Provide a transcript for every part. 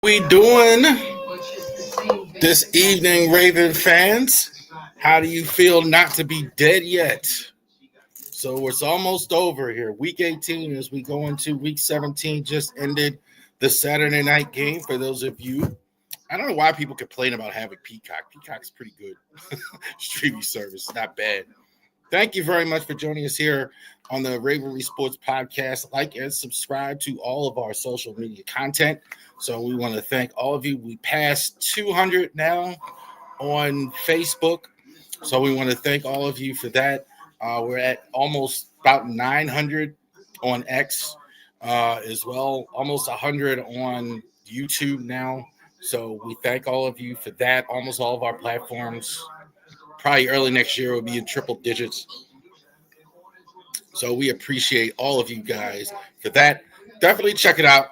We doing this evening, Raven fans? How do you feel not to be dead yet? So it's almost over here. Week 18 as we go into week 17 just ended the Saturday night game for those of you. I don't know why people complain about having Peacock. Peacock's pretty good. Streaming service, not bad. Thank you very much for joining us here on the Ravori Sports Podcast. Like and subscribe to all of our social media content. So we want to thank all of you. We passed 200 now on Facebook. So we want to thank all of you for that. We're at almost about 900 on X as well. Almost 100 on YouTube now. So we thank all of you for that. Almost all of our platforms. Probably early next year will be in triple digits. So we appreciate all of you guys for that. Definitely check it out.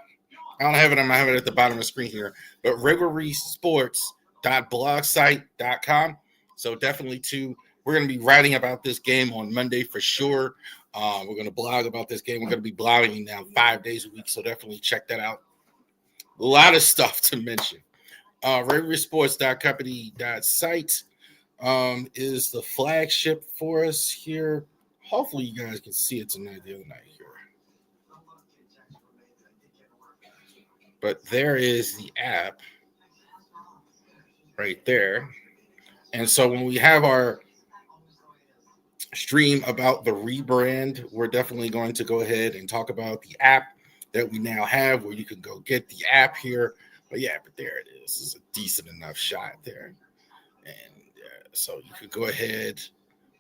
I don't have it. I have it at the bottom of the screen here. But rigoriesports.blogsite.com. So definitely too, we're going to be writing about this game on Monday for sure. We're going to blog about this game. We're going to be blogging now 5 days a week. So definitely check that out. A lot of stuff to mention. rigoriesports.company.site is the flagship for us here. Hopefully you guys can see it tonight, the other night here. But there is the app right there. And so when we have our stream about the rebrand, we're definitely going to go ahead and talk about the app that we now have where you can go get the app here. But yeah, but there it is. This is a decent enough shot there. And so you could go ahead,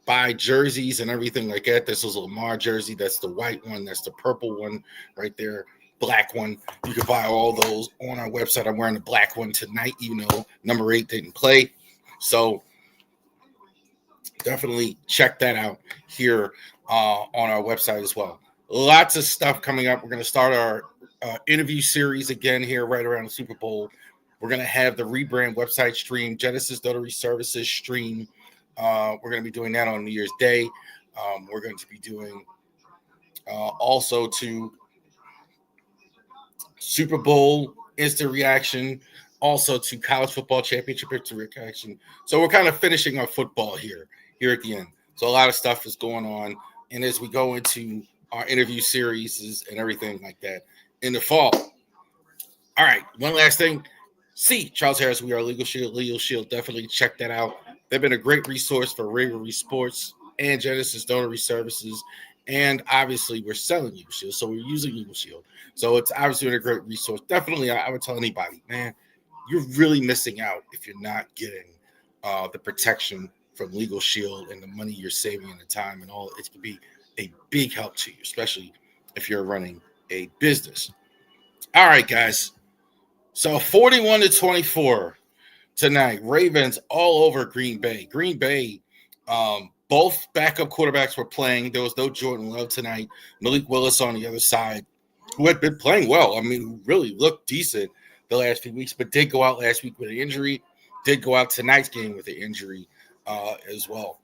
buy jerseys and everything like that. This is a Lamar jersey. That's the white one. That's the purple one right there. Black one. You can buy all those on our website. I'm wearing the black one tonight, even though number 8 didn't play. So definitely check that out here on our website as well. Lots of stuff coming up. We're going to start our interview series again here right around the Super Bowl. We're going to have the rebrand website stream, Genesis Notary Services stream We're going to be doing that on New Year's Day. We're going to be doing also to Super Bowl instant reaction, also to college football championship instant reaction. So we're kind of finishing our football here at the end. So a lot of stuff is going on, and as we go into our interview series and everything like that in the fall. All right, one last thing. See Charles Harris, we are Legal Shield. Legal Shield, definitely check that out. They've been a great resource for Ravori Sports and Genesis Donor Services. And obviously, we're selling Legal Shield, so we're using Legal Shield. So it's obviously a great resource. Definitely, I would tell anybody, man, you're really missing out if you're not getting the protection from Legal Shield and the money you're saving and the time and all. It can be a big help to you, especially if you're running a business. All right, guys. So 41-24 tonight. Ravens all over Green Bay. Green Bay, both backup quarterbacks were playing. There was no Jordan Love tonight. Malik Willis on the other side, who had been playing well. I mean, really looked decent the last few weeks, but did go out last week with an injury. Did go out tonight's game with an injury as well.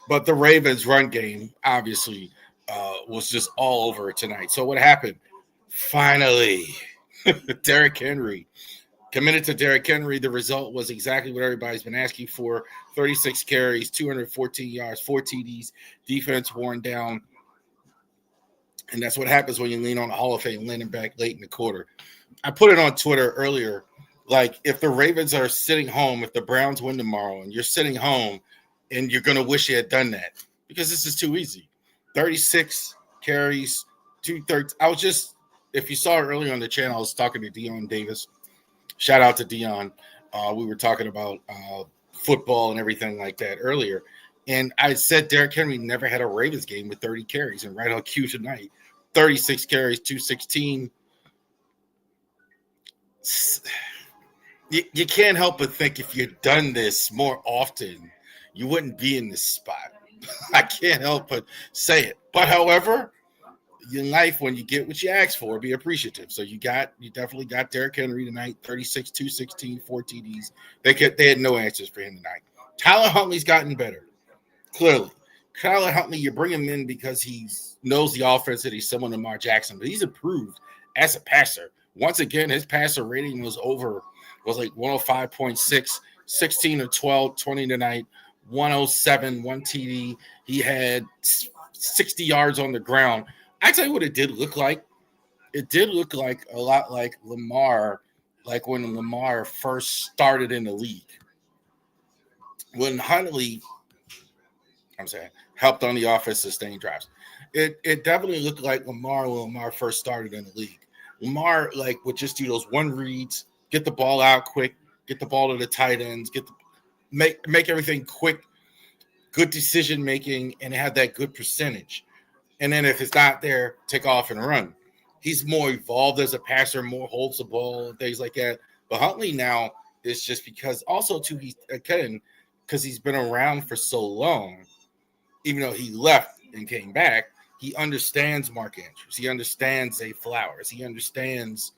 But the Ravens' run game, obviously, was just all over tonight. So what happened? Finally, Derrick Henry. Committed to Derrick Henry. The result was exactly what everybody's been asking for. 36 carries, 214 yards, 4 TDs, defense worn down. And that's what happens when you lean on a Hall of Fame leaning back late in the quarter. I put it on Twitter earlier. Like, if the Ravens are sitting home, if the Browns win tomorrow and you're sitting home and you're going to wish you had done that because this is too easy. 36 carries, 230. I was just, if you saw it earlier on the channel, I was talking to Dion Davis. Shout out to Dion. We were talking about football and everything like that earlier. And I said Derrick Henry never had a Ravens game with 30 carries. And right on cue tonight, 36 carries, 216. You can't help but think if you'd done this more often, you wouldn't be in this spot. I can't help but say it. But however, in life, when you get what you ask for, be appreciative. So you definitely got Derrick Henry tonight, 36, 216, 4 TDs. They had no answers for him tonight. Tyler Huntley's gotten better, clearly. Tyler Huntley, you bring him in because he knows the offense that he's similar to Lamar Jackson, but he's improved as a passer. Once again, his passer rating was like 105.6, 16 of 12, 20 tonight, 107, 1 TD. He had 60 yards on the ground. I tell you what it did look like. It did look like a lot like Lamar, like when Lamar first started in the league. When Huntley, helped on the offense, sustain drives. It definitely looked like Lamar when Lamar first started in the league. Lamar, like, would just do those one reads, get the ball out quick, get the ball to the tight ends, make everything quick, good decision making, and have that good percentage. And then if it's not there, take off and run. He's more evolved as a passer, more holds the ball and things like that. But Huntley now is just because also too because he's been around for so long, even though he left and came back, he understands Mark Andrews. He understands Zay Flowers. He understands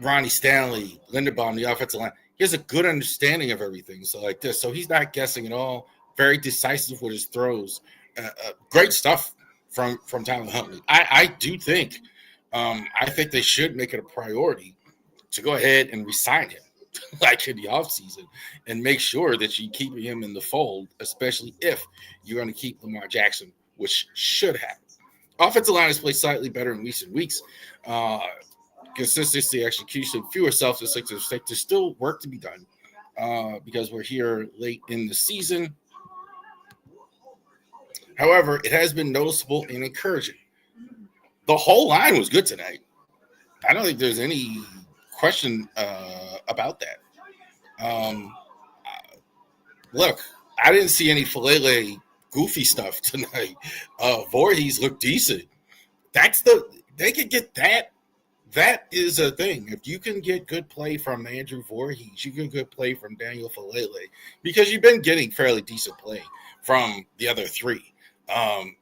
Ronnie Stanley, Linderbaum, the offensive line. He has a good understanding of everything. So like this, so he's not guessing at all. Very decisive with his throws. Great stuff from Tyler Huntley. I do think, I think they should make it a priority to go ahead and re-sign him, like in the offseason, and make sure that you keep him in the fold, especially if you're going to keep Lamar Jackson, which should happen. Offensive line has played slightly better in recent weeks. Consistency, execution, fewer self-inflicted mistakes. There's still work to be done because we're here late in the season. However, it has been noticeable and encouraging. The whole line was good tonight. I don't think there's any question about that. Look, I didn't see any Falele goofy stuff tonight. Voorhees looked decent. They could get that. That is a thing. If you can get good play from Andrew Voorhees, you get good play from Daniel Falele, because you've been getting fairly decent play from the other three.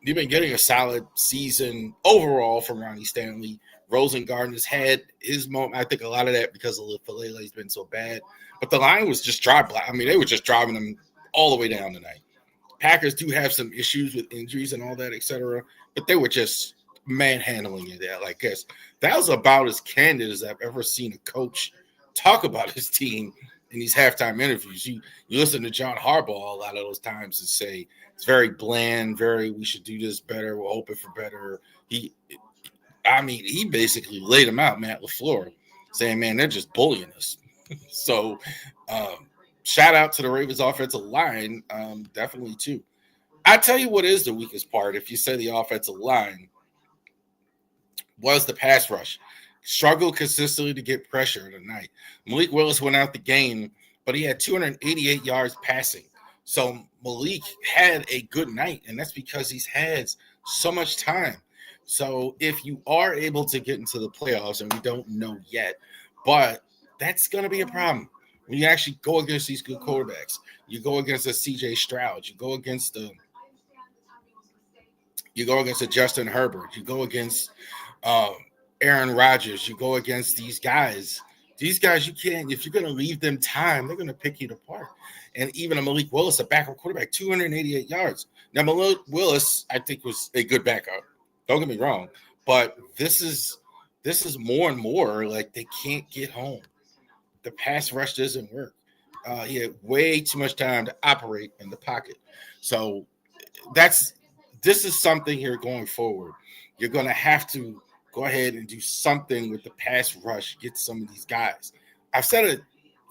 You've been getting a solid season overall from Ronnie Stanley, Rosengarten has had his moment. I think a lot of that because Falele's been so bad. But the line was just dry. I mean, they were just driving them all the way down tonight. Packers do have some issues with injuries and all that, etc. But they were just manhandling it there. Like this, that was about as candid as I've ever seen a coach talk about his team in these halftime interviews. You listen to John Harbaugh a lot of those times and say it's very bland, very we should do this better. We're hoping for better. He basically laid him out, Matt LaFleur, saying, man, they're just bullying us. So shout out to the Ravens offensive line, definitely too. I tell you what is the weakest part, if you say the offensive line, was the pass rush. Struggled consistently to get pressure tonight. Malik Willis went out the game, but he had 288 yards passing. So Malik had a good night, and that's because he's had so much time. So if you are able to get into the playoffs, and we don't know yet, but that's going to be a problem. When you actually go against these good quarterbacks, you go against a C.J. Stroud, you go against a Justin Herbert, you go against Aaron Rodgers, you go against these guys. These guys, you can't, if you're going to leave them time, they're going to pick you apart. And even a Malik Willis, a backup quarterback, 288 yards. Now, Malik Willis, I think, was a good backup. Don't get me wrong. But this is more and more like they can't get home. The pass rush doesn't work. He had way too much time to operate in the pocket. So this is something here going forward. You're going to have to go ahead and do something with the pass rush, get some of these guys. I've said it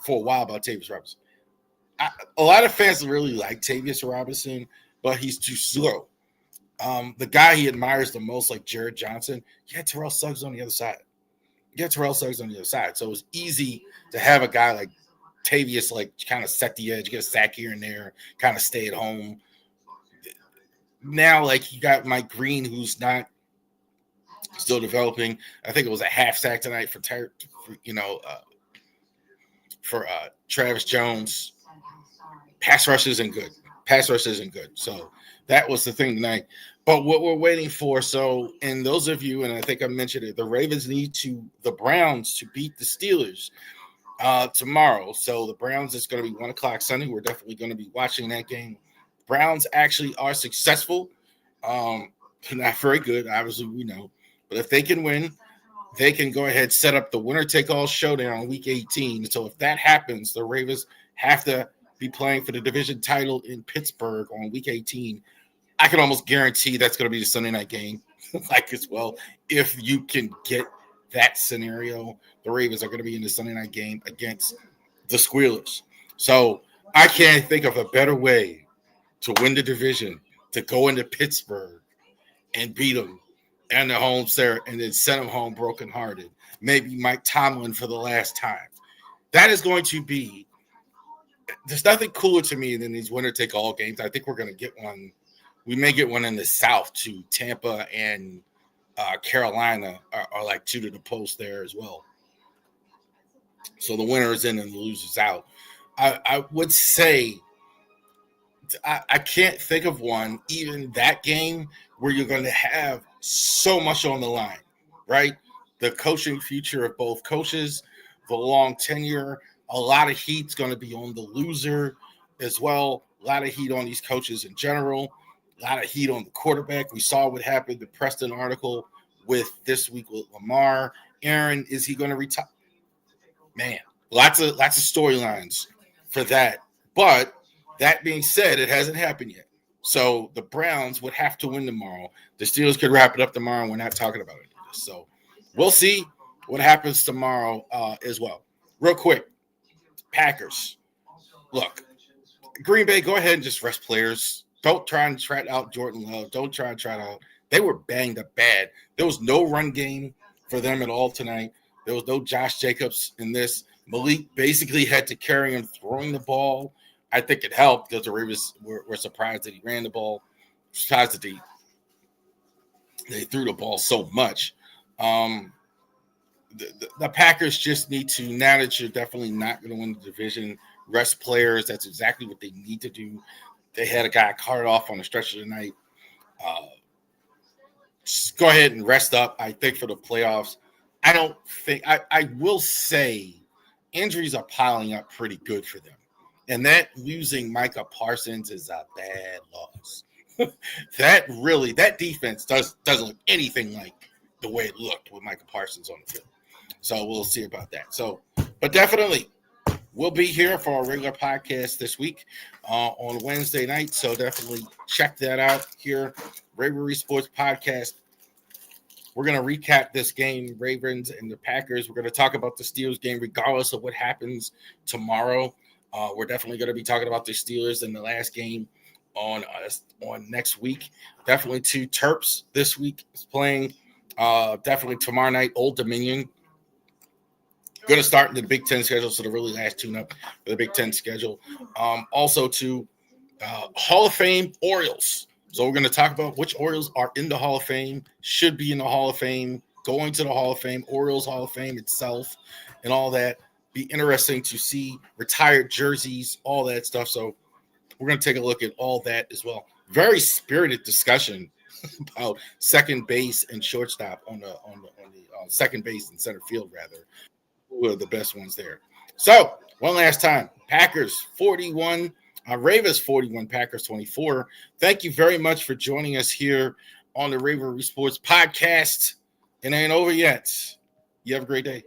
for a while about Tavius Robinson. A lot of fans really like Tavius Robinson, but he's too slow. The guy he admires the most, like Jared Johnson, he had Terrell Suggs on the other side. So it was easy to have a guy like Tavius, like kind of set the edge, get a sack here and there, kind of stay at home. Now, like you got Mike Green, who's not still developing. I think it was a half sack tonight for Travis Jones. Pass rush isn't good. So that was the thing tonight. But what we're waiting for, and those of you, and I think I mentioned it, the Ravens need the Browns to beat the Steelers tomorrow. So the Browns, it's going to be 1 o'clock Sunday. We're definitely going to be watching that game. Browns actually are successful. Not very good, obviously, we know. But if they can win, they can go ahead and set up the winner-take-all showdown on Week 18. So if that happens, the Ravens have to be playing for the division title in Pittsburgh on Week 18. I can almost guarantee that's going to be the Sunday night game, like as well. If you can get that scenario, the Ravens are going to be in the Sunday night game against the Squealers. So I can't think of a better way to win the division, to go into Pittsburgh and beat them and the home there, and then send them home brokenhearted. Maybe Mike Tomlin for the last time. That is going to be. There's nothing cooler to me than these winner-take-all games. I think we're going to get one. We may get one in the South too. Tampa and Carolina are like two to the post there as well. So the winner is in and the loser's out. I would say I can't think of one, even that game, where you're going to have so much on the line, right? The coaching future of both coaches, the long tenure, a lot of heat's going to be on the loser as well. A lot of heat on these coaches in general. A lot of heat on the quarterback. We saw what happened, the Preston article with this week with Lamar. Aaron, is he going to retire? Man, lots of storylines for that. But that being said, it hasn't happened yet. So the Browns would have to win tomorrow. The Steelers could wrap it up tomorrow. We're not talking about it. So we'll see what happens tomorrow as well. Real quick, Packers. Look, Green Bay, go ahead and just rest players. Don't try and try out Jordan Love. Don't try and try it out. They were banged up bad. There was no run game for them at all tonight. There was no Josh Jacobs in this. Malik basically had to carry him throwing the ball. I think it helped because the Ravens were surprised that he ran the ball. Surprised that they threw the ball so much. The Packers just need to, now that you're definitely not going to win the division, rest players. That's exactly what they need to do. They had a guy carted off on the stretcher tonight. Just go ahead and rest up, I think, for the playoffs. I don't think I will say injuries are piling up pretty good for them. And that losing Micah Parsons is a bad loss. that defense doesn't look anything like the way it looked with Micah Parsons on the field. So we'll see about that. So, but definitely we'll be here for our regular podcast this week on Wednesday night. So definitely check that out here. Ravori Sports Podcast. We're going to recap this game, Ravens and the Packers. We're going to talk about the Steelers game, regardless of what happens tomorrow. We're definitely going to be talking about the Steelers in the last game on next week. Definitely two Terps this week is playing. Definitely tomorrow night, Old Dominion. Going to start in the Big Ten schedule, so the really last tune-up for the Big Ten schedule. Also to Hall of Fame Orioles. So we're going to talk about which Orioles are in the Hall of Fame, should be in the Hall of Fame, going to the Hall of Fame, Orioles Hall of Fame itself, and all that. Be interesting to see retired jerseys, all that stuff. So we're going to take a look at all that as well. Very spirited discussion about second base and shortstop on the second base and center field, rather. Who are the best ones there? So one last time, Packers 41. Ravens 41, Packers 24. Thank you very much for joining us here on the Ravori Sports Podcast. It ain't over yet. You have a great day.